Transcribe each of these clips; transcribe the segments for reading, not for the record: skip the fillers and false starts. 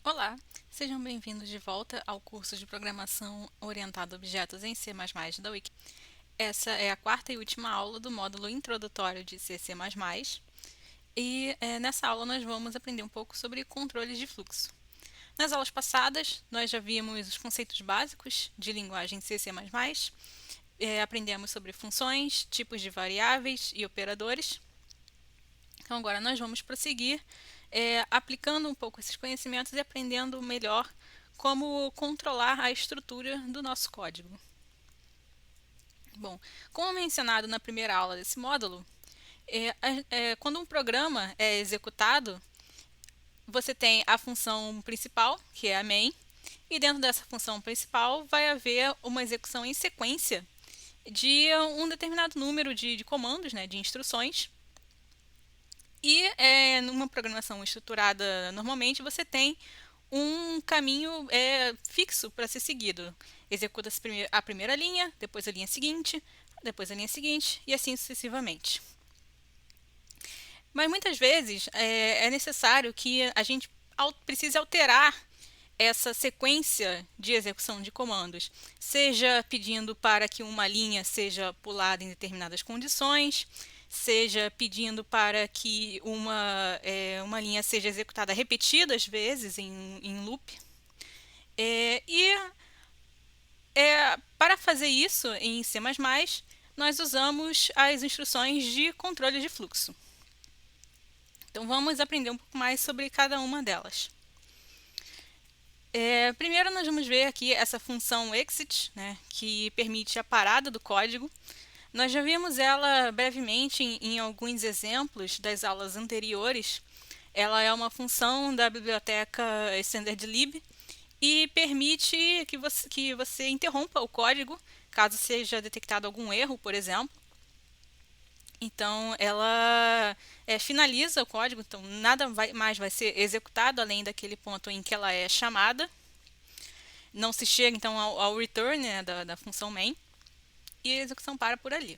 Olá, sejam bem-vindos de volta ao curso de Programação Orientada a Objetos em C++ da Wiki. Essa é a quarta e última aula do módulo introdutório de C++, e nessa aula nós vamos aprender um pouco sobre controles de fluxo. Nas aulas passadas, nós já vimos os conceitos básicos de linguagem C++, aprendemos sobre funções, tipos de variáveis e operadores. Então agora nós vamos prosseguir aplicando um pouco esses conhecimentos e aprendendo melhor como controlar a estrutura do nosso código. Bom, como mencionado na primeira aula desse módulo, quando um programa é executado, você tem a função principal, que é a main, e dentro dessa função principal vai haver uma execução em sequência de um determinado número de comandos, de instruções. E numa programação estruturada, normalmente você tem um caminho fixo para ser seguido. Executa-se a primeira linha, depois a linha seguinte, depois a linha seguinte e assim sucessivamente. Mas muitas vezes é necessário que a gente precise alterar essa sequência de execução de comandos, seja pedindo para que uma linha seja pulada em determinadas condições, seja pedindo para que uma linha seja executada repetidas vezes em loop. Para fazer isso em C++, nós usamos as instruções de controle de fluxo. Então vamos aprender um pouco mais sobre cada uma delas. Primeiro nós vamos ver aqui essa função exit, que permite a parada do código. Nós já vimos ela brevemente em alguns exemplos das aulas anteriores. Ela é uma função da biblioteca stdlib e permite que você interrompa o código caso seja detectado algum erro, por exemplo. Então, ela finaliza o código, então nada mais vai ser executado além daquele ponto em que ela é chamada. Não se chega, então, ao return da função main e a execução para por ali.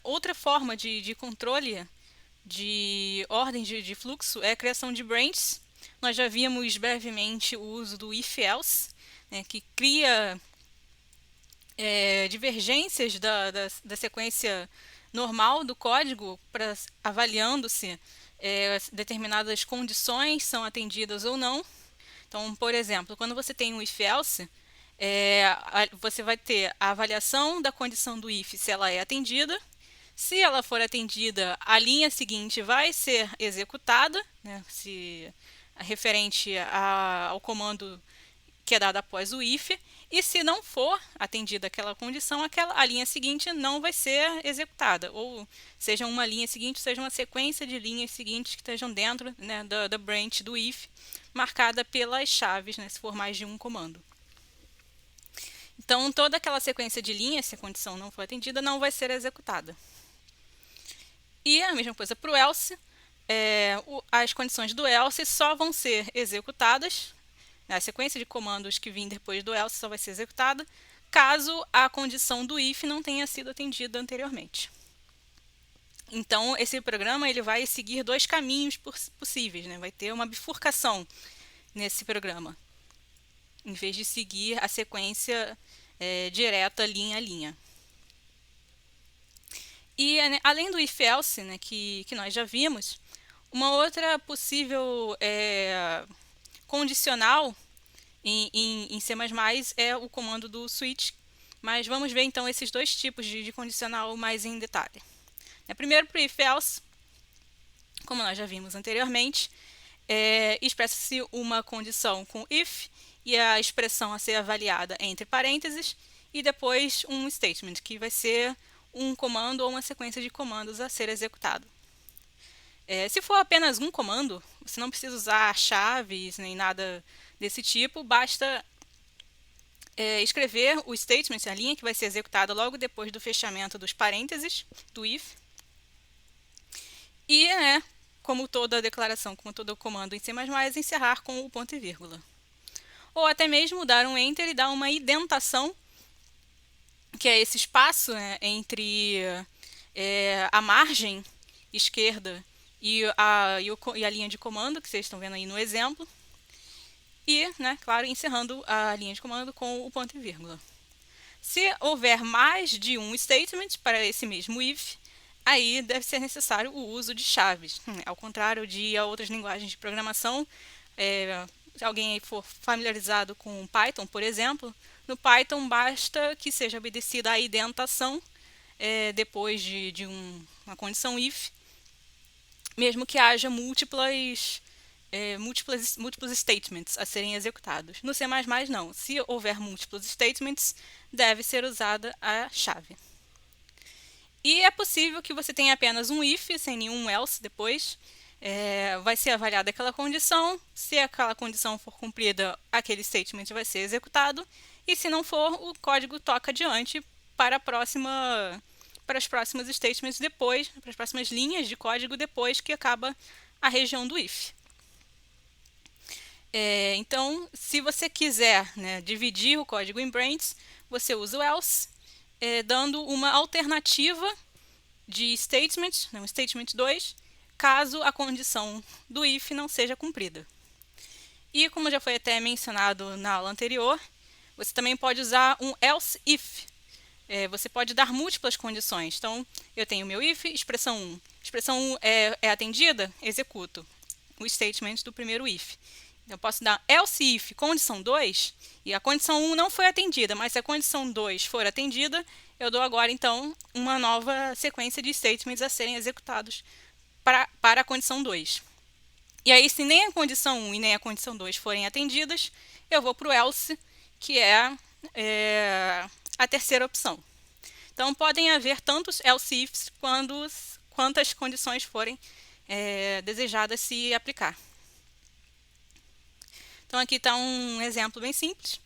Outra forma de controle de ordem de fluxo é a criação de branches. Nós já vimos brevemente o uso do if-else, que cria divergências da sequência normal do código para avaliando se determinadas condições são atendidas ou não. Então, por exemplo, quando você tem um if-else, você vai ter a avaliação da condição do if, se ela é atendida. Se ela for atendida, a linha seguinte vai ser executada, se referente ao comando que é dado após o if, e se não for atendida aquela condição, a linha seguinte não vai ser executada, ou seja uma linha seguinte, seja uma sequência de linhas seguintes que estejam dentro da branch do if, marcada pelas chaves, se for mais de um comando. Então, toda aquela sequência de linhas, se a condição não for atendida, não vai ser executada. E a mesma coisa para o else, as condições do else só vão ser executadas, a sequência de comandos que vem depois do else só vai ser executada caso a condição do if não tenha sido atendida anteriormente. Então, esse programa ele vai seguir dois caminhos possíveis, vai ter uma bifurcação nesse programa, em vez de seguir a sequência direta linha a linha. E além do if-else, que nós já vimos, uma outra possível condicional em C++ é o comando do switch, mas vamos ver então esses dois tipos de condicional mais em detalhe. Primeiro, para o if-else, como nós já vimos anteriormente, expressa-se uma condição com if e a expressão a ser avaliada entre parênteses e depois um statement, que vai ser um comando ou uma sequência de comandos a ser executado. Se for apenas um comando, você não precisa usar chaves nem nada desse tipo, basta escrever o statement, a linha que vai ser executada logo depois do fechamento dos parênteses do if. E, como toda declaração, como todo comando em C++, encerrar com o ponto e vírgula. Ou até mesmo dar um enter e dar uma indentação, que é esse espaço entre a margem esquerda e a linha de comando que vocês estão vendo aí no exemplo. E, né, claro, encerrando a linha de comando com o ponto e vírgula. Se houver mais de um statement para esse mesmo if, aí deve ser necessário o uso de chaves. Ao contrário de outras linguagens de programação, se alguém for familiarizado com Python, por exemplo, no Python basta que seja obedecida a indentação depois de uma condição if, mesmo que haja múltiplos statements a serem executados. No C++ não. Se houver múltiplos statements, deve ser usada a chave. E é possível que você tenha apenas um if, sem nenhum else depois. Vai ser avaliada aquela condição. Se aquela condição for cumprida, aquele statement vai ser executado. E se não for, o código toca adiante para os próximos statements depois, para as próximas linhas de código depois que acaba a região do if. Então, se você quiser, né, dividir o código em branches, você usa o else, dando uma alternativa de statement, um statement 2, caso a condição do if não seja cumprida. E como já foi até mencionado na aula anterior, você também pode usar um else if. Você pode dar múltiplas condições. Então, eu tenho meu if, expressão 1. Expressão 1 é atendida, executo o statement do primeiro if. Eu posso dar else if condição 2, e a condição 1 não foi atendida, mas se a condição 2 for atendida, eu dou agora, então, uma nova sequência de statements a serem executados para a condição 2. E aí, se nem a condição 1 e nem a condição 2 forem atendidas, eu vou para o else, que é a terceira opção. Então, podem haver tantos else ifs quantas condições forem desejadas se aplicar. Então, aqui está um exemplo bem simples.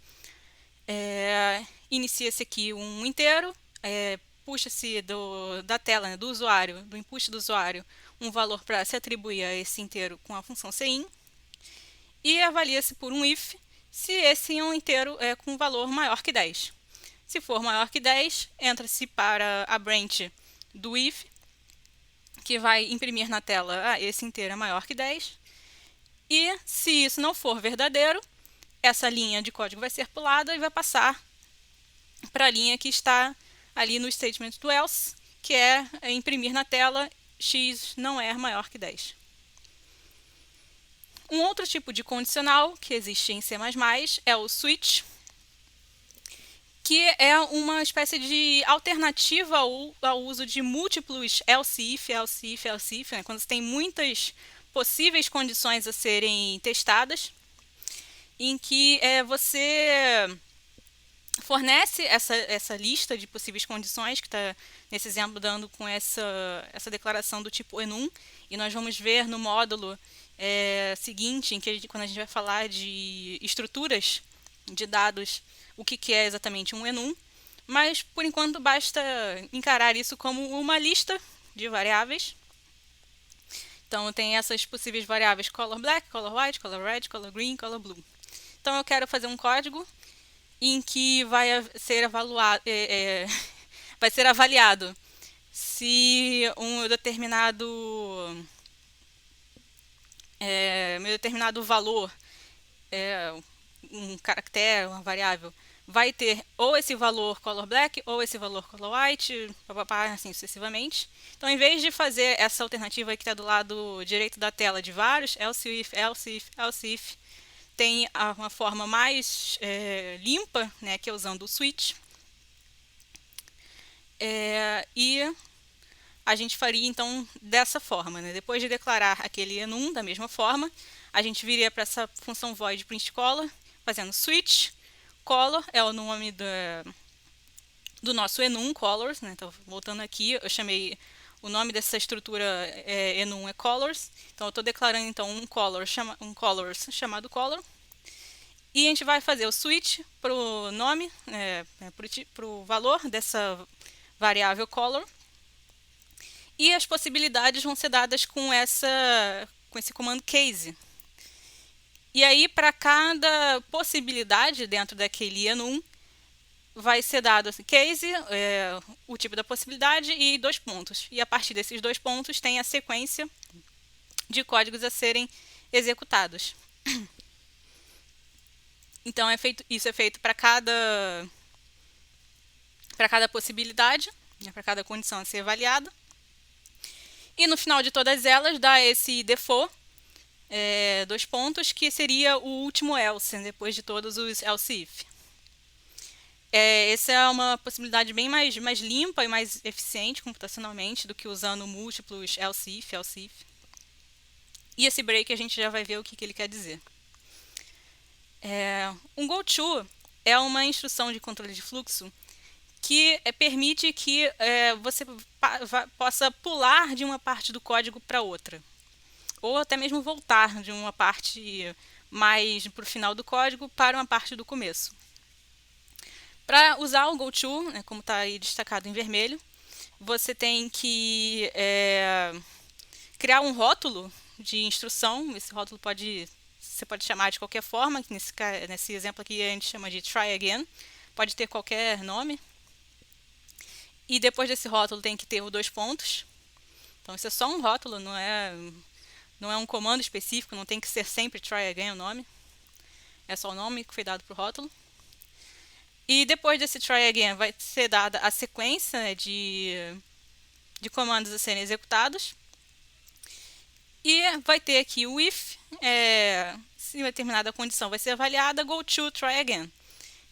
Inicia-se aqui um inteiro, puxa-se da tela, né, do usuário, do input do usuário, um valor para se atribuir a esse inteiro com a função cin, e avalia-se por um if se esse é um inteiro com valor maior que 10. Se for maior que 10, entra-se para a branch do if, que vai imprimir na tela esse inteiro é maior que 10. E se isso não for verdadeiro, essa linha de código vai ser pulada e vai passar para a linha que está ali no statement do else, que é imprimir na tela x não é maior que 10. Um outro tipo de condicional que existe em C++ é o switch, que é uma espécie de alternativa ao uso de múltiplos else if, else if, else if, né? Quando você tem muitas possíveis condições a serem testadas, em que você fornece essa lista de possíveis condições, que está nesse exemplo dando com essa declaração do tipo enum, e nós vamos ver no módulo seguinte, em que quando a gente vai falar de estruturas de dados, o que é exatamente um enum, mas por enquanto basta encarar isso como uma lista de variáveis. Então, tem essas possíveis variáveis color black, color white, color red, color green, color blue. Então, eu quero fazer um código em que vai ser avaliado se um determinado valor, um caractere, uma variável, vai ter ou esse valor color black ou esse valor color white, assim sucessivamente. Então, em vez de fazer essa alternativa que está do lado direito da tela de vários, else if, else if, else if, tem uma forma mais limpa, né, que é usando o switch. E a gente faria, então, dessa forma, né? Depois de declarar aquele enum da mesma forma, a gente viria para essa função void print color, fazendo switch. Color é o nome do nosso enum, colors, né? Então, voltando aqui, eu chamei o nome dessa estrutura enum é colors. Então, eu estou declarando então um colors chamado color. E a gente vai fazer o switch para o nome, para o valor dessa variável color. E as possibilidades vão ser dadas com esse comando case. E aí, para cada possibilidade dentro daquele enum, vai ser dado assim, case, o tipo da possibilidade e 2 pontos. E a partir desses 2 pontos tem a sequência de códigos a serem executados. Então isso é feito para cada possibilidade, né, para cada condição a ser avaliada. E no final de todas elas dá esse default, 2 pontos, que seria o último else, depois de todos os else if. Essa é uma possibilidade bem mais limpa e mais eficiente computacionalmente do que usando múltiplos else if. E esse break a gente já vai ver o que ele quer dizer. Um goTo é uma instrução de controle de fluxo que permite que você possa pular de uma parte do código para outra, ou até mesmo voltar de uma parte mais para o final do código para uma parte do começo. Para usar o goTo, né, como está aí destacado em vermelho, você tem que criar um rótulo de instrução. Esse rótulo você pode chamar de qualquer forma. Nesse exemplo aqui a gente chama de try again. Pode ter qualquer nome. E depois desse rótulo tem que ter os 2 pontos. Então isso é só um rótulo, não é um comando específico, não tem que ser sempre try again o nome. É só o nome que foi dado para o rótulo. E depois desse try again vai ser dada a sequência de comandos a serem executados. E vai ter aqui o if, se uma determinada condição vai ser avaliada, goTo try again.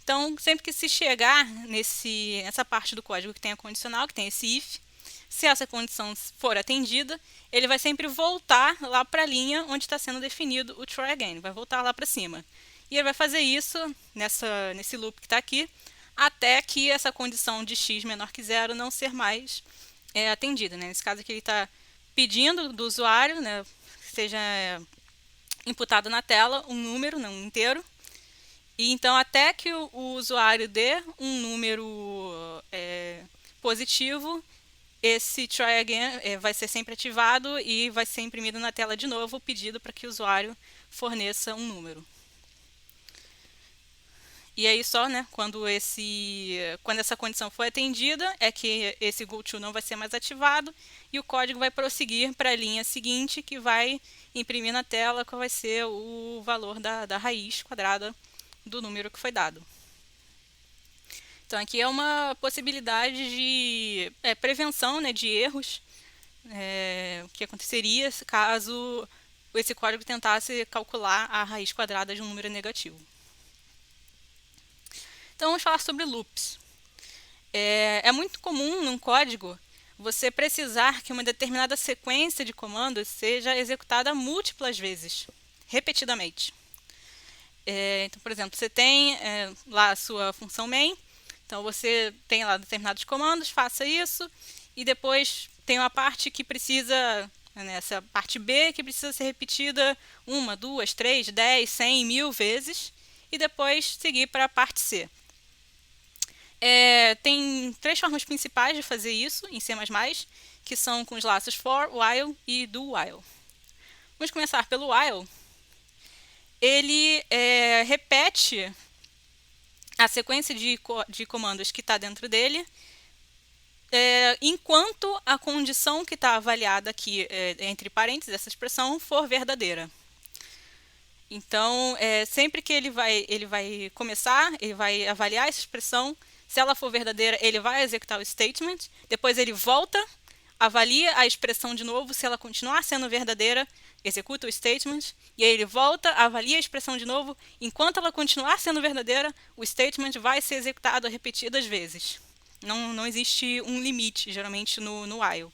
Então, sempre que se chegar nessa parte do código que tem a condicional, que tem esse if, se essa condição for atendida, ele vai sempre voltar lá para a linha onde está sendo definido o try again, vai voltar lá para cima. E ele vai fazer isso nesse loop que está aqui, até que essa condição de x menor que 0 não ser mais atendida. Né? Nesse caso aqui ele está pedindo do usuário, né, que seja imputado na tela um número, não um inteiro. E então, até que o usuário dê um número positivo, esse try again vai ser sempre ativado e vai ser imprimido na tela de novo o pedido para que o usuário forneça um número. E aí só, né, quando essa condição for atendida, é que esse goTo não vai ser mais ativado e o código vai prosseguir para a linha seguinte, que vai imprimir na tela qual vai ser o valor da raiz quadrada do número que foi dado. Então aqui é uma possibilidade de prevenção, né, de erros que aconteceria caso esse código tentasse calcular a raiz quadrada de um número negativo. Então vamos falar sobre loops. É muito comum num código você precisar que uma determinada sequência de comandos seja executada múltiplas vezes, repetidamente. Então, por exemplo, você tem lá a sua função main, então você tem lá determinados comandos, faça isso, e depois tem uma parte que precisa, essa parte B, que precisa ser repetida 1, 2, 3, 10, 100, 1000 vezes, e depois seguir para a parte C. Tem 3 formas principais de fazer isso em C++, que são com os laços for, while e do while. Vamos começar pelo while. Ele repete a sequência de comandos que está dentro dele, enquanto a condição que está avaliada aqui, entre parênteses, essa expressão, for verdadeira. Então, sempre que ele vai começar, ele vai avaliar essa expressão. Se ela for verdadeira, ele vai executar o statement. Depois ele volta, avalia a expressão de novo. Se ela continuar sendo verdadeira, executa o statement. E aí ele volta, avalia a expressão de novo. Enquanto ela continuar sendo verdadeira, o statement vai ser executado repetidas vezes. Não existe um limite, geralmente, no while.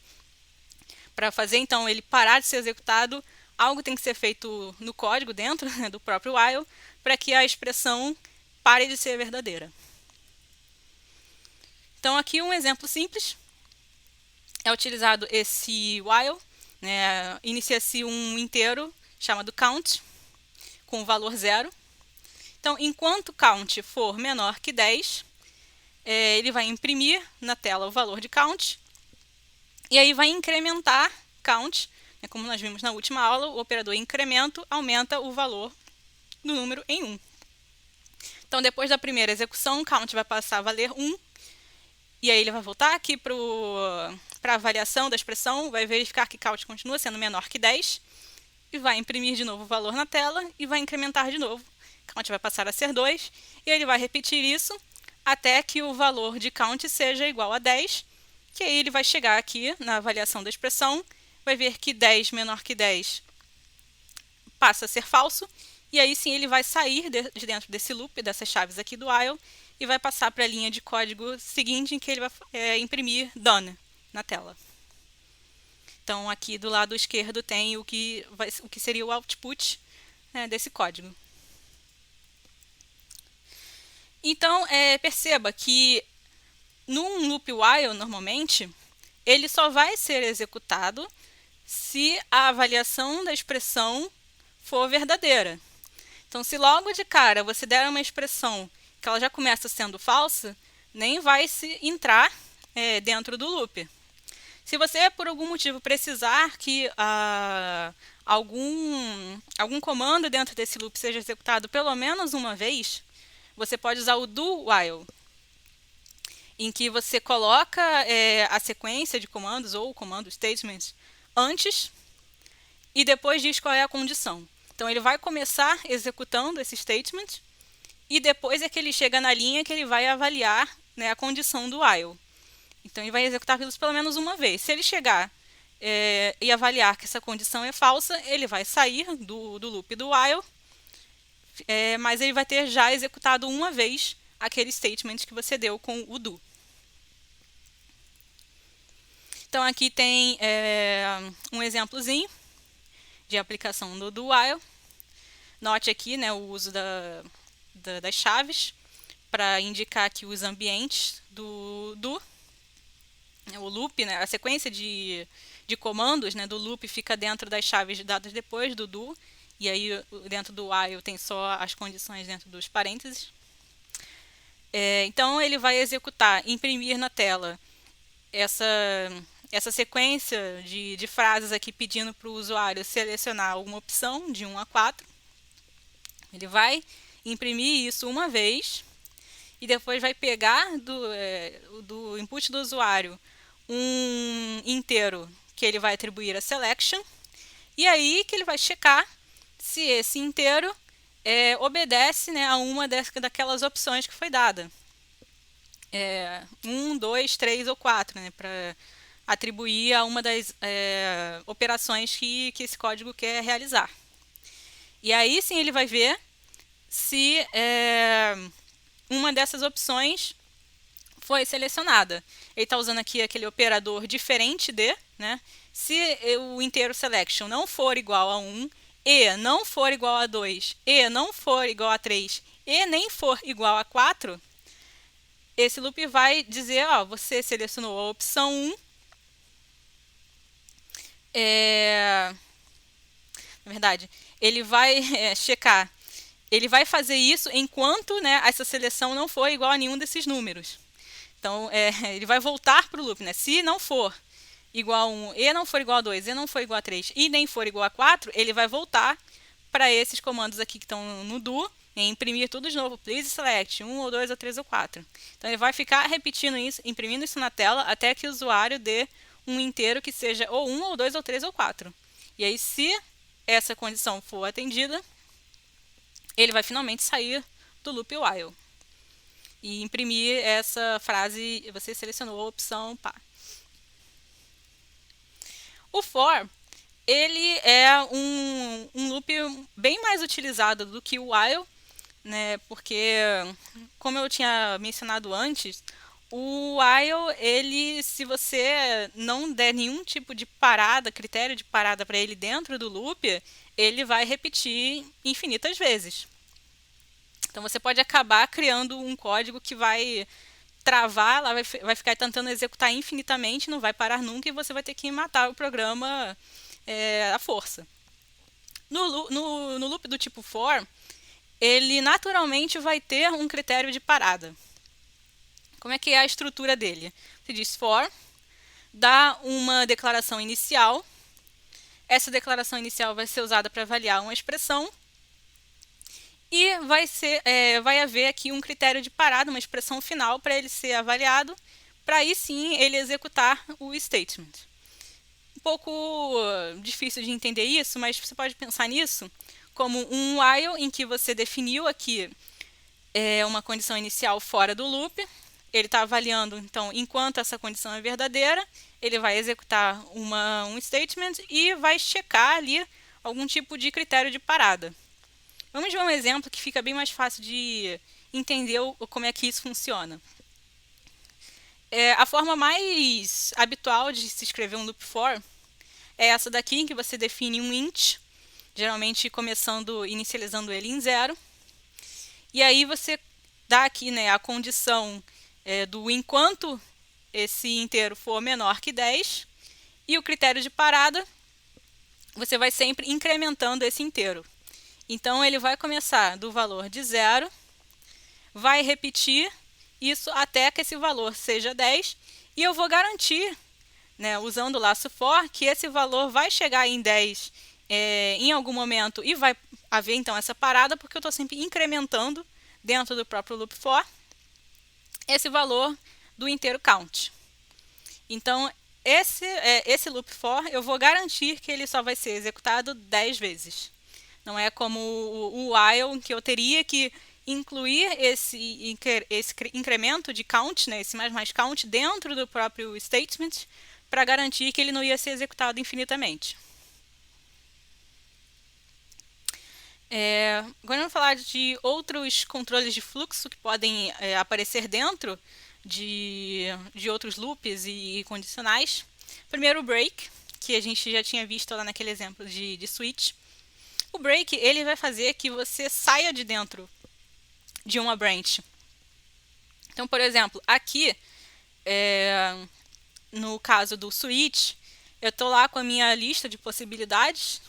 Para fazer, então, ele parar de ser executado, algo tem que ser feito no código, dentro do próprio while, para que a expressão pare de ser verdadeira. Então, aqui um exemplo simples. É utilizado esse while, né, inicia-se um inteiro chamado count, com o valor 0. Então, enquanto count for menor que 10, ele vai imprimir na tela o valor de count, e aí vai incrementar count, né, como nós vimos na última aula, o operador incremento aumenta o valor do número em 1. Então, depois da primeira execução, o count vai passar a valer 1, e aí ele vai voltar aqui para a avaliação da expressão, vai verificar que count continua sendo menor que 10, e vai imprimir de novo o valor na tela e vai incrementar de novo. Count vai passar a ser 2, e ele vai repetir isso até que o valor de count seja igual a 10, que aí ele vai chegar aqui na avaliação da expressão, vai ver que 10 menor que 10 passa a ser falso, e aí sim ele vai sair de dentro desse loop, dessas chaves aqui do while, e vai passar para a linha de código seguinte, em que ele vai imprimir done na tela. Então, aqui do lado esquerdo tem o que seria o output, né, desse código. Então, perceba que num loop while, normalmente, ele só vai ser executado se a avaliação da expressão for verdadeira. Então, se logo de cara você der uma expressão que ela já começa sendo falsa, nem vai se entrar dentro do loop. Se você, por algum motivo, precisar que algum comando dentro desse loop seja executado pelo menos uma vez, você pode usar o do while, em que você coloca a sequência de comandos ou o comando statements antes e depois diz qual é a condição. Então, ele vai começar executando esse statement e depois é que ele chega na linha que ele vai avaliar, né, a condição do while. Então, ele vai executar isso pelo menos uma vez. Se ele chegar e avaliar que essa condição é falsa, ele vai sair do loop do while, mas ele vai ter já executado uma vez aquele statement que você deu com o do. Então, aqui tem um exemplozinho de aplicação do do while. Note aqui, né, o uso das chaves para indicar aqui os ambientes do do. O loop, né, a sequência de comandos, né, do loop fica dentro das chaves dadas depois do do, e aí dentro do while tem só as condições dentro dos parênteses. Então, ele vai executar, imprimir na tela essa sequência de frases aqui pedindo para o usuário selecionar alguma opção de 1 a 4. Ele vai imprimir isso uma vez e depois vai pegar do input do usuário um inteiro que ele vai atribuir a selection, e aí que ele vai checar se esse inteiro obedece, né, a uma daquelas opções que foi dada. 1, 2, 3 ou 4, né, para atribuir a uma das operações que esse código quer realizar. E aí sim ele vai ver se uma dessas opções foi selecionada. Ele está usando aqui aquele operador diferente de, né? Se o inteiro selection não for igual a 1, e não for igual a 2, e não for igual a 3, e nem for igual a 4, esse loop vai dizer, ó, você selecionou a opção 1, na verdade, ele vai checar, ele vai fazer isso enquanto, né, essa seleção não for igual a nenhum desses números. Então, ele vai voltar para o loop, né? Se não for igual a 1, e não for igual a 2, e não for igual a 3, e nem for igual a 4, ele vai voltar para esses comandos aqui que estão no do, e imprimir tudo de novo, please select 1 ou 2 ou 3 ou 4. Então, ele vai ficar repetindo isso, imprimindo isso na tela, até que o usuário dê um inteiro que seja ou 1 ou 2 ou 3 ou 4. E aí, se essa condição for atendida, ele vai finalmente sair do loop while e imprimir essa frase, você selecionou a opção pá. O for, ele é um loop bem mais utilizado do que o while, né, porque, como eu tinha mencionado antes, o while, ele, se você não der nenhum tipo de parada, critério de parada para ele dentro do loop, ele vai repetir infinitas vezes. Então, você pode acabar criando um código que vai travar, ela vai ficar tentando executar infinitamente, não vai parar nunca e você vai ter que matar o programa à força. No loop do tipo for, ele naturalmente vai ter um critério de parada. Como é que é a estrutura dele? Você diz for, dá uma declaração inicial, essa declaração inicial vai ser usada para avaliar uma expressão, e vai haver aqui um critério de parada, uma expressão final para ele ser avaliado, para aí sim ele executar o statement. Um pouco difícil de entender isso, mas você pode pensar nisso como um while em que você definiu aqui uma condição inicial fora do loop. Ele está avaliando, então, enquanto essa condição é verdadeira, ele vai executar um statement e vai checar ali algum tipo de critério de parada. Vamos ver um exemplo que fica bem mais fácil de entender como é que isso funciona. A forma mais habitual de se escrever um loop for é essa daqui, em que você define um int, geralmente inicializando ele em 0. E aí você dá aqui, né, a condição do enquanto esse inteiro for menor que 10, e o critério de parada, você vai sempre incrementando esse inteiro. Então, ele vai começar do valor de 0, vai repetir isso até que esse valor seja 10, e eu vou garantir, né, usando o laço for, que esse valor vai chegar em 10 em algum momento e vai haver então essa parada, porque eu estou sempre incrementando dentro do próprio loop for esse valor do inteiro count. Então, esse loop for, eu vou garantir que ele só vai ser executado 10 vezes. Não é como o while, que eu teria que incluir esse incremento de count, né, esse mais count, dentro do próprio statement, para garantir que ele não ia ser executado infinitamente. Agora vamos falar de outros controles de fluxo que podem aparecer dentro de outros loops e condicionais. Primeiro o break, que a gente já tinha visto lá naquele exemplo de switch. O break ele vai fazer que você saia de dentro de uma branch. Então, por exemplo, aqui, no caso do switch, eu estou lá com a minha lista de possibilidades.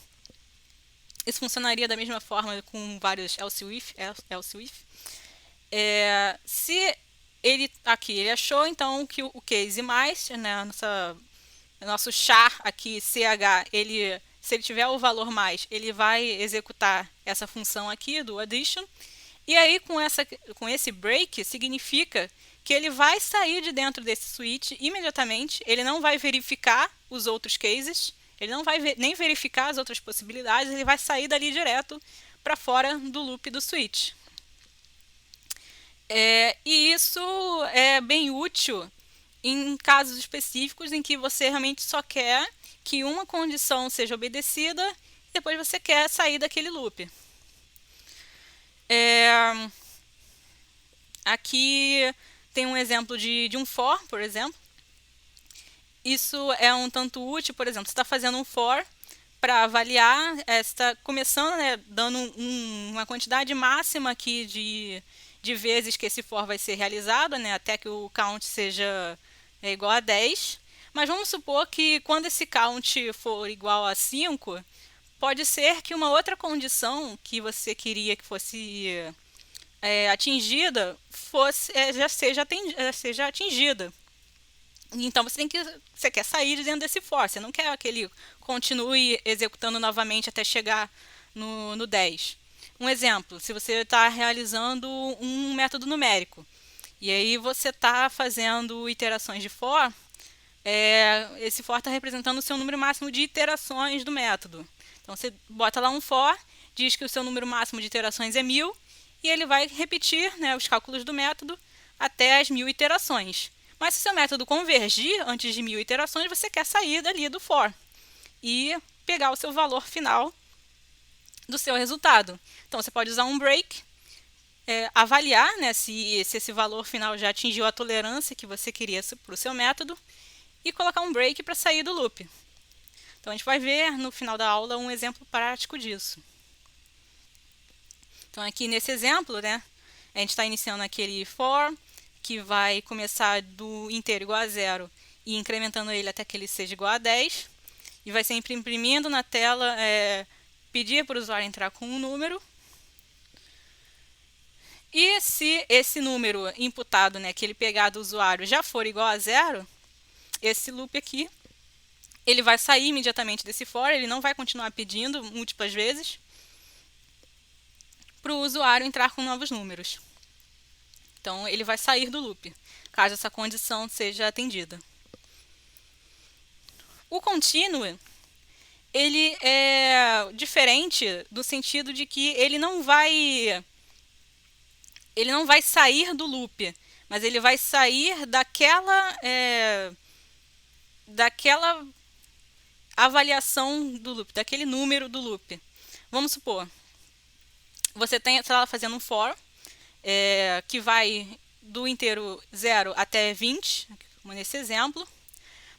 Isso funcionaria da mesma forma com vários else if. Se ele achou então que o case mais, né, nosso char aqui, ch, se ele tiver o valor mais, ele vai executar essa função aqui do addition. E aí com esse break significa que ele vai sair de dentro desse switch imediatamente, ele não vai verificar os outros cases, ele não vai nem verificar as outras possibilidades, ele vai sair dali direto para fora do loop do switch. E isso é bem útil em casos específicos em que você realmente só quer que uma condição seja obedecida e depois você quer sair daquele loop. Aqui tem um exemplo de um for, por exemplo. Isso é um tanto útil, por exemplo, você está fazendo um for para avaliar, você está começando, né, dando uma quantidade máxima aqui de vezes que esse for vai ser realizado, né, até que o count seja igual a 10. Mas vamos supor que quando esse count for igual a 5, pode ser que uma outra condição que você queria que fosse atingida já seja atingida. Então você quer sair de dentro desse for, você não quer que ele continue executando novamente até chegar no 10. Um exemplo, se você está realizando um método numérico e aí você está fazendo iterações de for, esse for está representando o seu número máximo de iterações do método. Então você bota lá um for, diz que o seu número máximo de iterações é 1000 e ele vai repetir, né, os cálculos do método até as 1000 iterações. Mas se seu método convergir antes de 1000 iterações, você quer sair dali do for e pegar o seu valor final do seu resultado. Então você pode usar um break, avaliar, né, se esse valor final já atingiu a tolerância que você queria para o seu método e colocar um break para sair do loop. Então a gente vai ver no final da aula um exemplo prático disso. Então aqui nesse exemplo, né, a gente está iniciando aquele for que vai começar do inteiro igual a 0 e incrementando ele até que ele seja igual a 10. E vai sempre imprimindo na tela, pedir para o usuário entrar com um número. E se esse número imputado, né, que ele pegar do usuário já for igual a 0, esse loop aqui, ele vai sair imediatamente desse for, ele não vai continuar pedindo múltiplas vezes, para o usuário entrar com novos números. Então, ele vai sair do loop, caso essa condição seja atendida. O contínuo, ele é diferente no sentido de que ele não vai sair do loop, mas ele vai sair daquela avaliação do loop, daquele número do loop. Vamos supor, você está fazendo um for, que vai do inteiro 0 até 20, como nesse exemplo,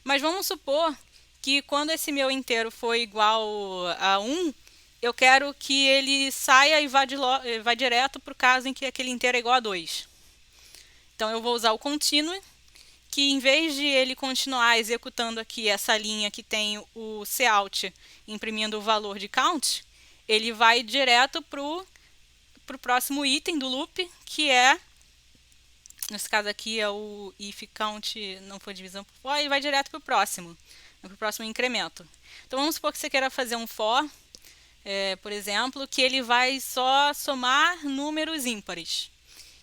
mas vamos supor que quando esse meu inteiro for igual a 1, eu quero que ele saia e vá direto para o caso em que aquele inteiro é igual a 2. Então eu vou usar o continue, que em vez de ele continuar executando aqui essa linha que tem o cout imprimindo o valor de count, ele vai direto para o próximo item do loop, que é, nesse caso aqui é o if count não for divisão por for, e vai direto para o próximo incremento. Então vamos supor que você queira fazer um for, por exemplo, que ele vai só somar números ímpares.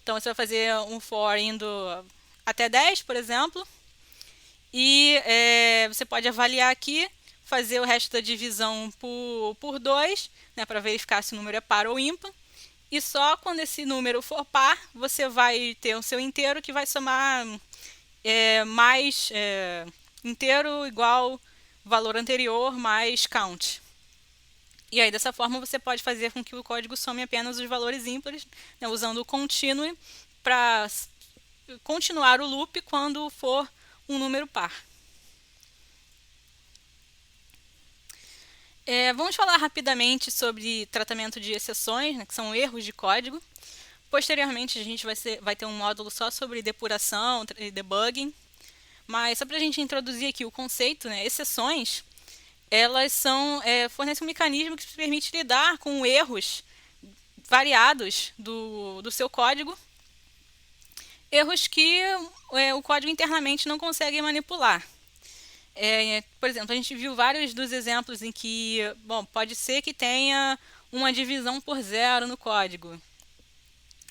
Então você vai fazer um for indo até 10, por exemplo, e você pode avaliar aqui, fazer o resto da divisão por 2, né, para verificar se o número é par ou ímpar. E só quando esse número for par, você vai ter o seu inteiro que vai somar mais inteiro igual valor anterior mais count. E aí, dessa forma, você pode fazer com que o código some apenas os valores ímpares, né, usando o continue para continuar o loop quando for um número par. Vamos falar rapidamente sobre tratamento de exceções, né, que são erros de código. Posteriormente, a gente vai ter um módulo só sobre depuração e debugging. Mas só para a gente introduzir aqui o conceito, né, exceções, elas fornecem um mecanismo que permite lidar com erros variados do seu código, erros que o código internamente não consegue manipular. Por exemplo, a gente viu vários dos exemplos em que, pode ser que tenha uma divisão por zero no código.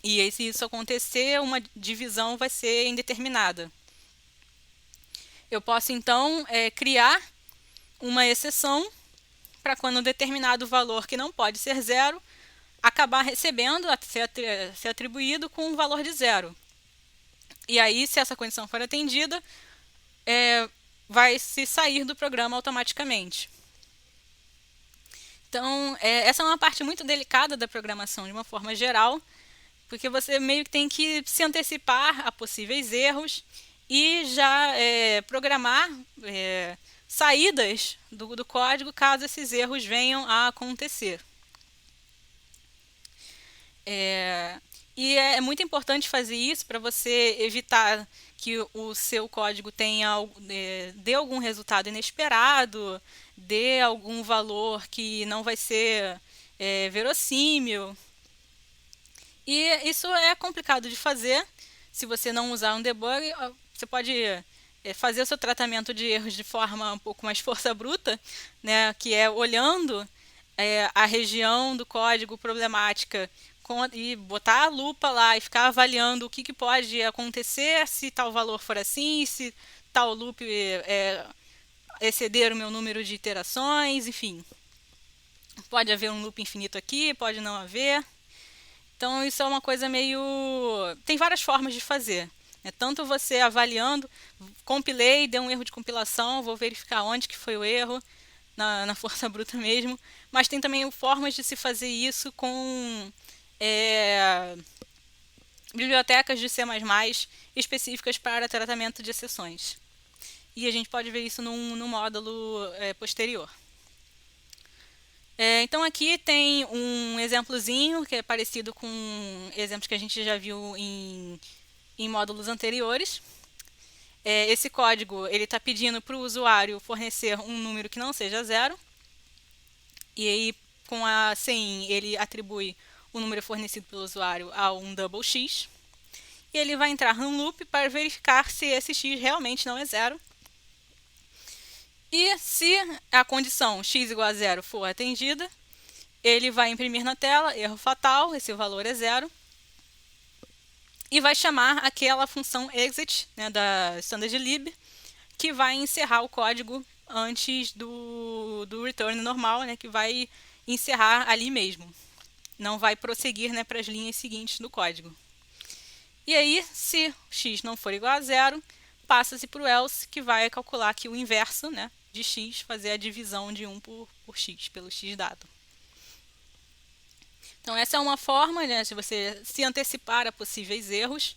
E aí, se isso acontecer, uma divisão vai ser indeterminada. Eu posso, então, criar uma exceção para quando um determinado valor que não pode ser zero, acabar recebendo, ser atribuído com um valor de zero. E aí, se essa condição for atendida, vai se sair do programa automaticamente. Então, essa é uma parte muito delicada da programação, de uma forma geral, porque você meio que tem que se antecipar a possíveis erros e já programar saídas do código caso esses erros venham a acontecer. E é muito importante fazer isso para você evitar que o seu código dê algum resultado inesperado, dê algum valor que não vai ser verossímil. E isso é complicado de fazer. Se você não usar um debug, você pode fazer o seu tratamento de erros de forma um pouco mais força bruta, né, que é olhando a região do código problemática e botar a lupa lá e ficar avaliando o que pode acontecer se tal valor for assim, se tal loop exceder o meu número de iterações, enfim. Pode haver um loop infinito aqui, pode não haver. Então, isso é uma coisa meio... Tem várias formas de fazer. Tanto você avaliando, compilei, deu um erro de compilação, vou verificar onde que foi o erro, na força bruta mesmo. Mas tem também formas de se fazer isso com bibliotecas de C++ específicas para tratamento de exceções. E a gente pode ver isso no módulo posterior. Então aqui tem um exemplozinho que é parecido com exemplos que a gente já viu em módulos anteriores. Esse código está pedindo para o usuário fornecer um número que não seja zero. E aí, com a CIN, ele atribui o número fornecido pelo usuário a um double x. E ele vai entrar num loop para verificar se esse x realmente não é zero. E se a condição x igual a zero for atendida, ele vai imprimir na tela, erro fatal, esse valor é 0, e vai chamar aquela função exit, né, da standardlib, que vai encerrar o código antes do return normal, né, que vai encerrar ali mesmo. Não vai prosseguir, né, para as linhas seguintes do código. E aí, se x não for igual a 0, passa-se para o else, que vai calcular aqui o inverso, né, de x, fazer a divisão de 1 por x, pelo x dado. Então, essa é uma forma, né, de você se antecipar a possíveis erros,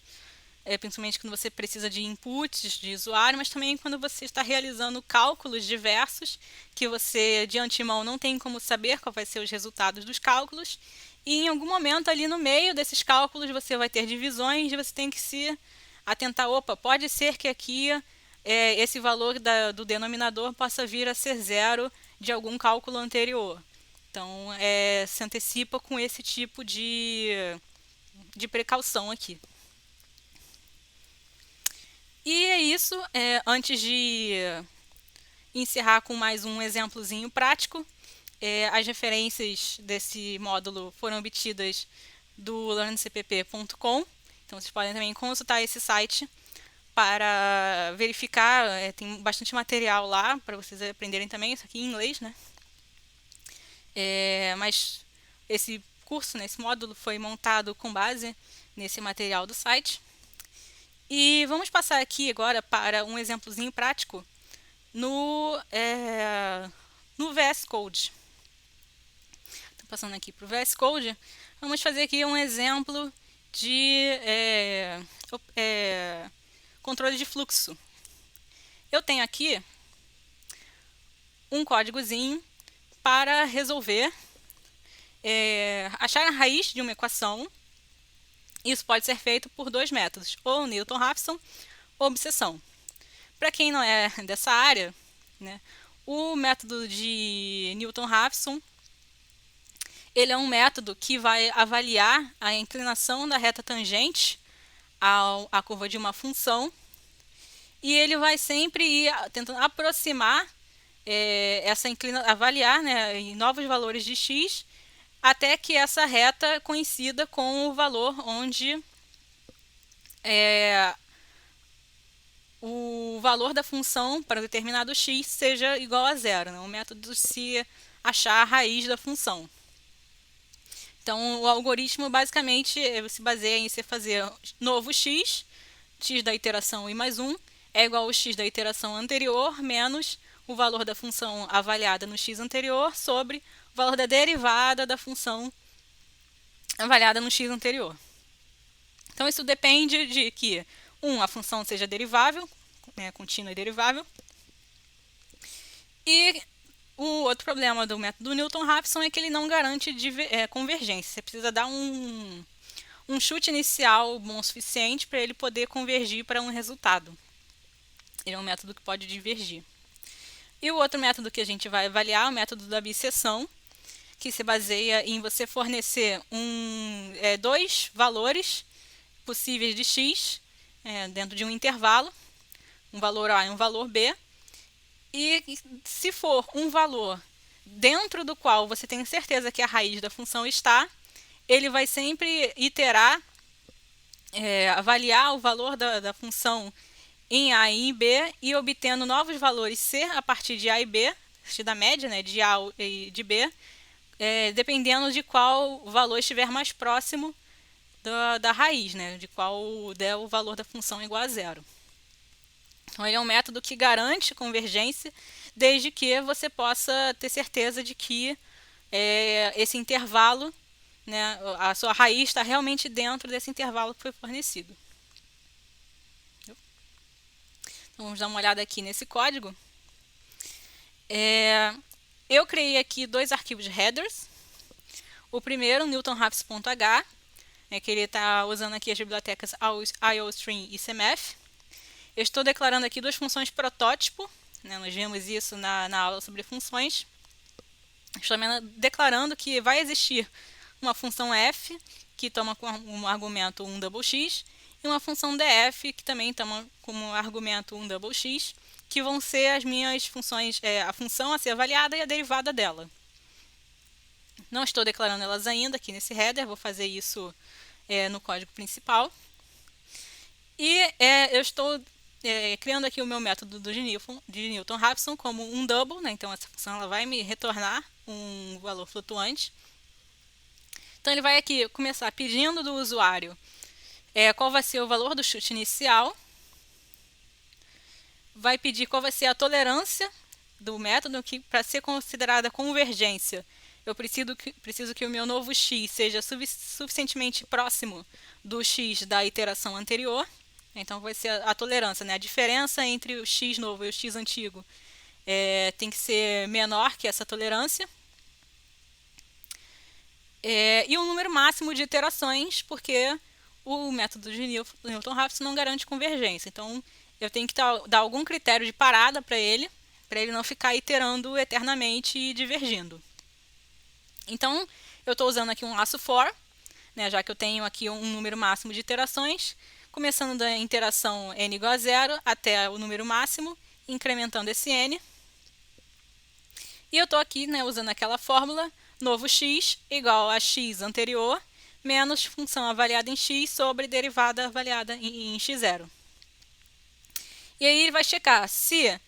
principalmente quando você precisa de inputs de usuário, mas também quando você está realizando cálculos diversos, que você de antemão não tem como saber qual vai ser os resultados dos cálculos, e em algum momento ali no meio desses cálculos você vai ter divisões e você tem que se atentar, opa, pode ser que aqui esse valor do denominador possa vir a ser 0 de algum cálculo anterior. Então, se antecipa com esse tipo de precaução aqui. E é isso. Antes de encerrar com mais um exemplozinho prático, as referências desse módulo foram obtidas do learncpp.com. Então, vocês podem também consultar esse site para verificar. Tem bastante material lá para vocês aprenderem também, isso aqui em inglês, né? Mas esse curso, né, esse módulo foi montado com base nesse material do site. E vamos passar aqui agora para um exemplozinho prático no VS Code. Então, passando aqui para o VS Code, vamos fazer aqui um exemplo de controle de fluxo. Eu tenho aqui um códigozinho para resolver, achar a raiz de uma equação. Isso pode ser feito por dois métodos, ou Newton-Raphson ou obsessão. Para quem não é dessa área, né, o método de Newton-Raphson, ele é um método que vai avaliar a inclinação da reta tangente à curva de uma função, e ele vai sempre ir tentando aproximar essa inclinação, avaliar, né, em novos valores de x, até que essa reta coincida com o valor onde o valor da função para determinado x seja igual a 0, né? O método se achar a raiz da função. Então, o algoritmo basicamente se baseia em você fazer novo x da iteração i mais 1 é igual ao x da iteração anterior menos o valor da função avaliada no x anterior sobre o valor da derivada da função avaliada no x anterior. Então, isso depende de que, a função seja derivável, né, contínua e derivável. E o outro problema do método Newton-Raphson é que ele não garante convergência. Você precisa dar um chute inicial bom o suficiente para ele poder convergir para um resultado. Ele é um método que pode divergir. E o outro método que a gente vai avaliar é o método da biseção, que se baseia em você fornecer dois valores possíveis de x dentro de um intervalo, um valor A e um valor B, e se for um valor dentro do qual você tem certeza que a raiz da função está, ele vai sempre iterar, avaliar o valor da função em A e em B e obtendo novos valores C a partir de A e B, a partir da média, né, de A e de B, dependendo de qual valor estiver mais próximo da raiz, né, de qual der o valor da função igual a 0. Então, ele é um método que garante convergência desde que você possa ter certeza de que esse intervalo, né, a sua raiz está realmente dentro desse intervalo que foi fornecido. Então, vamos dar uma olhada aqui nesse código. Eu criei aqui dois arquivos headers. O primeiro, newtonraphs.h, que ele está usando aqui as bibliotecas iostream e cmf. Eu estou declarando aqui duas funções protótipo, né, nós vimos isso na aula sobre funções. Estou declarando que vai existir uma função f, que toma como argumento um double x, e uma função df, que também toma como argumento um double x, que vão ser as minhas funções, a função a ser avaliada e a derivada dela. Não estou declarando elas ainda aqui nesse header, vou fazer isso no código principal. E eu estou criando aqui o meu método de Newton-Raphson como um double, né? Então essa função ela vai me retornar um valor flutuante. Então ele vai aqui começar pedindo do usuário qual vai ser o valor do chute inicial, vai pedir qual vai ser a tolerância do método, que para ser considerada convergência, eu preciso que o meu novo x seja suficientemente próximo do x da iteração anterior. Então vai ser a tolerância, né? A diferença entre o x novo e o x antigo tem que ser menor que essa tolerância. E um número máximo de iterações, porque o método de Newton-Raphson não garante convergência. Então eu tenho que dar algum critério de parada para ele não ficar iterando eternamente e divergindo. Então eu estou usando aqui um laço for, né, já que eu tenho aqui um número máximo de iterações, começando da interação n igual a 0 até o número máximo, incrementando esse n. E eu estou aqui, né, usando aquela fórmula, novo x igual a x anterior, menos função avaliada em x sobre derivada avaliada em x0. E aí ele vai checar se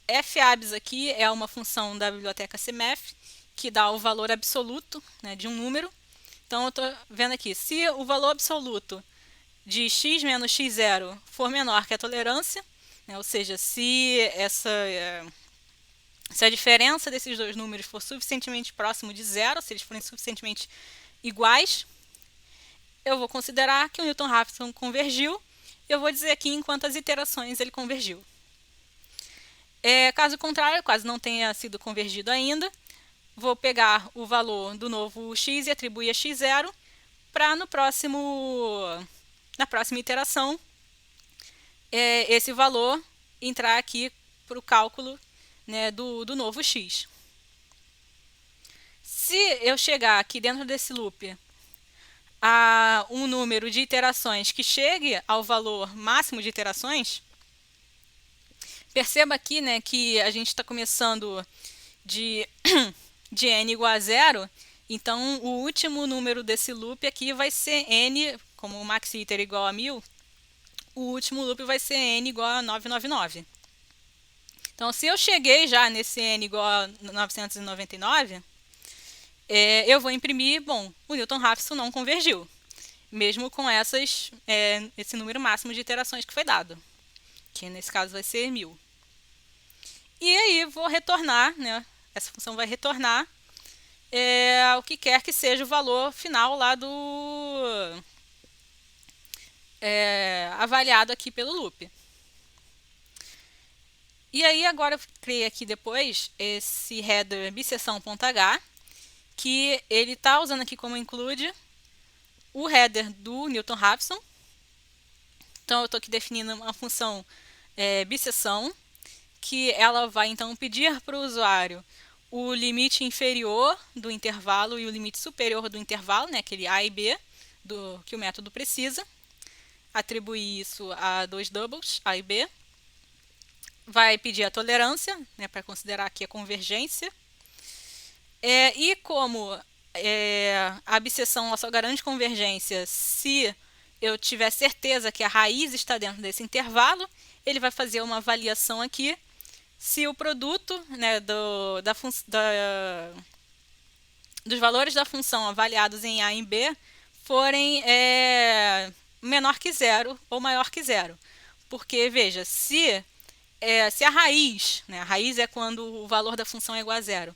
f_abs aqui é uma função da biblioteca CMF, que dá o valor absoluto, né, de um número. Então eu estou vendo aqui, se o valor absoluto de x menos x0 for menor que a tolerância, né, ou seja, se a diferença desses dois números for suficientemente próximo de zero, se eles forem suficientemente iguais, eu vou considerar que o Newton-Raphson convergiu, e eu vou dizer aqui em quantas iterações ele convergiu. Caso contrário, caso não tenha sido convergido ainda, vou pegar o valor do novo x e atribuir a x0 para na próxima iteração esse valor entrar aqui para o cálculo, né, do novo x. Se eu chegar aqui dentro desse loop a um número de iterações que chegue ao valor máximo de iterações, perceba aqui, né, que a gente está começando de n igual a 0, então o último número desse loop aqui vai ser n, como o max iter igual a 1000, o último loop vai ser n igual a 999. Então, se eu cheguei já nesse n igual a 999, eu vou imprimir, bom, o Newton-Raphson não convergiu, mesmo com esse número máximo de iterações que foi dado, que nesse caso vai ser 1000. E aí vou retornar, né, essa função vai retornar o que quer que seja o valor final lá avaliado aqui pelo loop. E aí agora eu criei aqui depois esse header bisseção.h, que ele está usando aqui como include o header do Newton-Raphson. Então eu estou aqui definindo uma função bisseção, que ela vai então pedir para o usuário o limite inferior do intervalo e o limite superior do intervalo, né, aquele a e b que o método precisa, atribuir isso a dois doubles, a e b. Vai pedir a tolerância, né, para considerar aqui a convergência. E como a bisseção só garante convergência se eu tiver certeza que a raiz está dentro desse intervalo, ele vai fazer uma avaliação aqui se o produto, né, dos valores da função avaliados em A e B forem menor que zero ou maior que zero. Porque, veja, se a raiz, né, a raiz é quando o valor da função é igual a zero,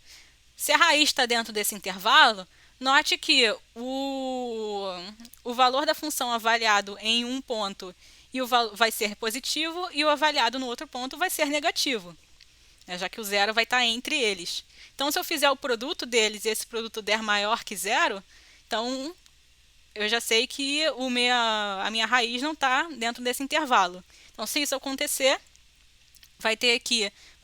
se a raiz está dentro desse intervalo, note que o valor da função avaliado em um ponto vai ser positivo e o avaliado no outro ponto vai ser negativo, né, já que o zero vai estar entre eles. Então, se eu fizer o produto deles e esse produto der maior que zero, então eu já sei que a minha raiz não está dentro desse intervalo. Então, se isso acontecer, vai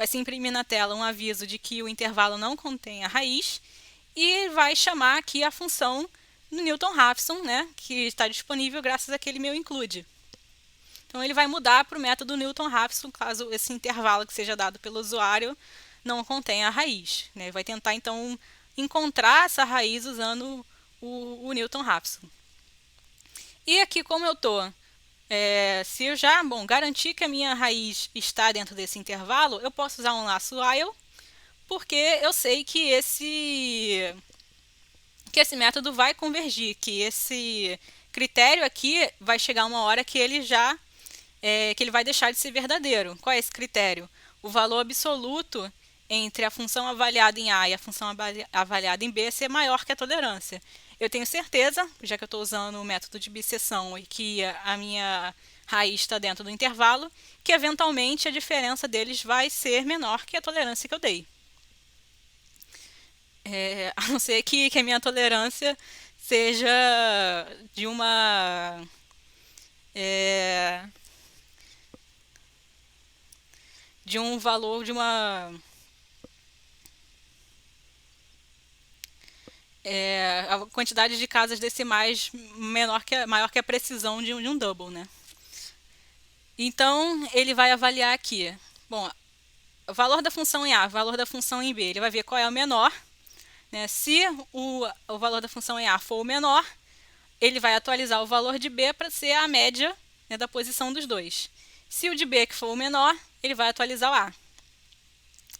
se imprimir na tela um aviso de que o intervalo não contém a raiz e vai chamar aqui a função do Newton-Raphson, né, que está disponível graças àquele meu include. Então ele vai mudar para o método Newton-Raphson caso esse intervalo que seja dado pelo usuário não contenha a raiz, né? Vai tentar então encontrar essa raiz usando o Newton-Raphson. E aqui, como eu estou, se eu já garantir que a minha raiz está dentro desse intervalo, eu posso usar um laço while, porque eu sei que esse método vai convergir, que esse critério aqui vai chegar uma hora que ele que ele vai deixar de ser verdadeiro. Qual é esse critério? O valor absoluto entre a função avaliada em A e a função avaliada em B ser maior que a tolerância. Eu tenho certeza, já que eu estou usando o método de biseção e que a minha raiz está dentro do intervalo, que eventualmente a diferença deles vai ser menor que a tolerância que eu dei. A não ser que a minha tolerância seja de um valor de a quantidade de casas decimais maior que a precisão de um double, né? Então, ele vai avaliar aqui. Bom, o valor da função em A, o valor da função em B, ele vai ver qual é o menor. Né? Se o valor da função em A for o menor, ele vai atualizar o valor de B para ser a média, né, da posição dos dois. Se o de B que for o menor, ele vai atualizar o A.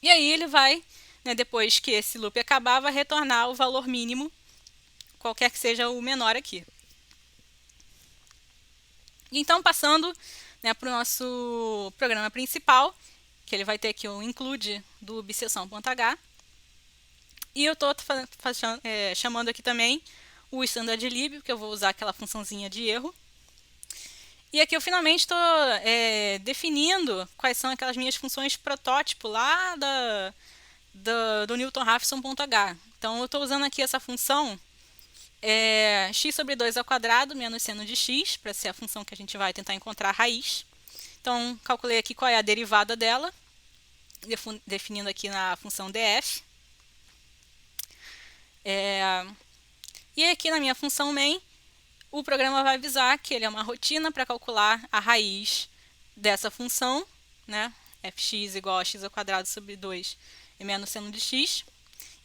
E aí ele vai, né, depois que esse loop acabar, vai retornar o valor mínimo, qualquer que seja o menor aqui. Então, passando, né, para o nosso programa principal, que ele vai ter aqui o include do biseção.h. E eu estou chamando aqui também o standardlib, que eu vou usar aquela funçãozinha de erro. E aqui eu finalmente estou definindo quais são aquelas minhas funções protótipo lá do Newton-Raphson.h. Então eu estou usando aqui essa função x sobre 2 ao quadrado menos seno de x, para ser a função que a gente vai tentar encontrar a raiz. Então calculei aqui qual é a derivada dela, definindo aqui na função df. E aqui na minha função main, o programa vai avisar que ele é uma rotina para calcular a raiz dessa função, né? fx igual a x ao quadrado sobre 2 e menos seno de x,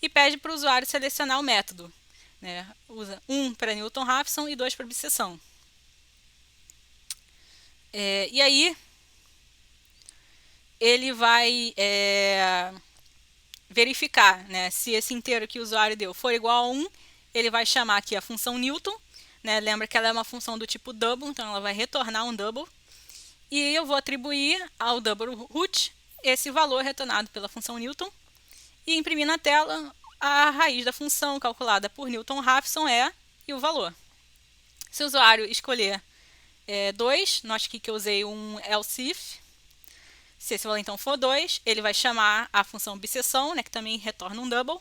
e pede para o usuário selecionar o método. Né? Usa 1 para Newton-Raphson e 2 para biseção. E aí, ele vai verificar, né, se esse inteiro que o usuário deu for igual a 1, ele vai chamar aqui a função Newton. Né? Lembra que ela é uma função do tipo double, então ela vai retornar um double. E eu vou atribuir ao double root esse valor retornado pela função Newton e imprimir na tela a raiz da função calculada por Newton-Raphson e o valor. Se o usuário escolher 2, note aqui que eu usei um else if. Se esse valor então for 2, ele vai chamar a função biseção, né, que também retorna um double,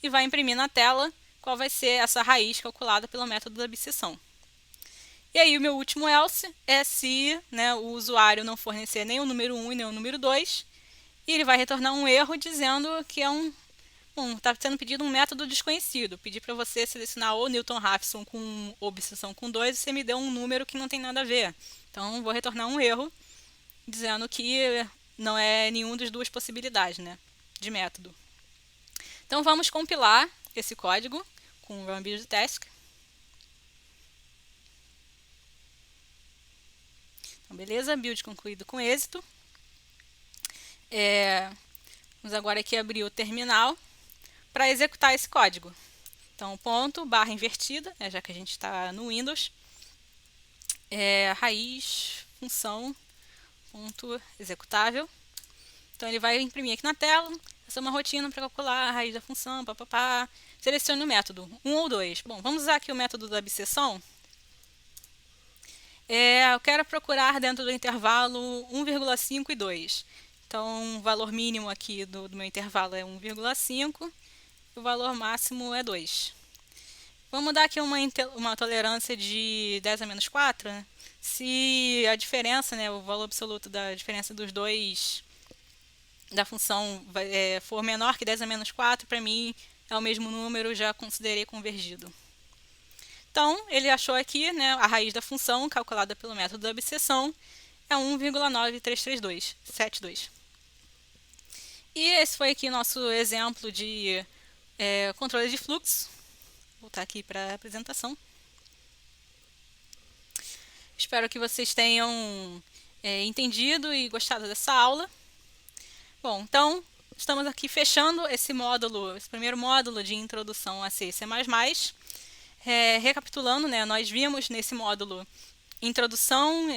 e vai imprimir na tela qual vai ser essa raiz calculada pelo método da biseção. E aí o meu último else é se, né, o usuário não fornecer nem o número 1 e nem o número 2, e ele vai retornar um erro dizendo que está sendo pedido um método desconhecido. Pedi para você selecionar ou Newton-Raphson ou biseção com 2 e você me deu um número que não tem nada a ver. Então vou retornar um erro dizendo que não é nenhuma das duas possibilidades, né, de método. Então vamos compilar esse código com o run build task. Então, beleza, build concluído com êxito. Vamos agora aqui abrir o terminal para executar esse código. Então, ponto, barra invertida, já que a gente está no Windows, raiz, função, ponto, executável. Então, ele vai imprimir aqui na tela, essa é uma rotina para calcular a raiz da função, papapá. Selecione o método, 1 ou 2. Bom, vamos usar aqui o método da biseção. Eu quero procurar dentro do intervalo 1,5 e 2. Então, o valor mínimo aqui do meu intervalo é 1,5 e o valor máximo é 2. Vamos dar aqui uma tolerância de 10 a menos 4. Né? Se a diferença, né, o valor absoluto da diferença dos dois da função for menor que 10 a menos 4, para mim é o mesmo número, já considerei convergido. Então, ele achou aqui, né, a raiz da função calculada pelo método da biseção é 1,933272. E esse foi aqui nosso exemplo de controle de fluxo. Vou voltar aqui para a apresentação. Espero que vocês tenham entendido e gostado dessa aula. Bom, então estamos aqui fechando esse módulo, esse primeiro módulo de introdução a C e C++. Recapitulando, né, nós vimos nesse módulo introdução,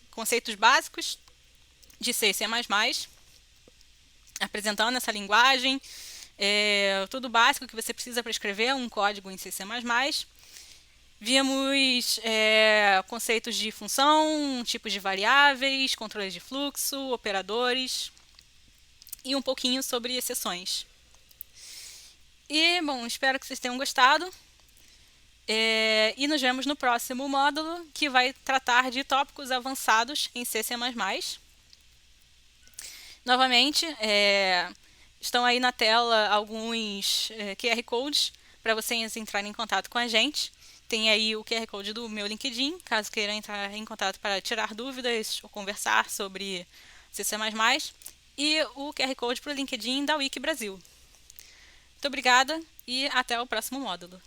conceitos básicos de C e C++, apresentando essa linguagem, tudo básico que você precisa para escrever um código em C e C++. Vimos conceitos de função, tipos de variáveis, controles de fluxo, operadores e um pouquinho sobre exceções. E, bom, espero que vocês tenham gostado. E nos vemos no próximo módulo, que vai tratar de tópicos avançados em C++. Novamente, estão aí na tela alguns QR Codes para vocês entrarem em contato com a gente. Tem aí o QR Code do meu LinkedIn, caso queiram entrar em contato para tirar dúvidas ou conversar sobre C++. E o QR Code para o LinkedIn da Wiki Brasil. Muito obrigada e até o próximo módulo.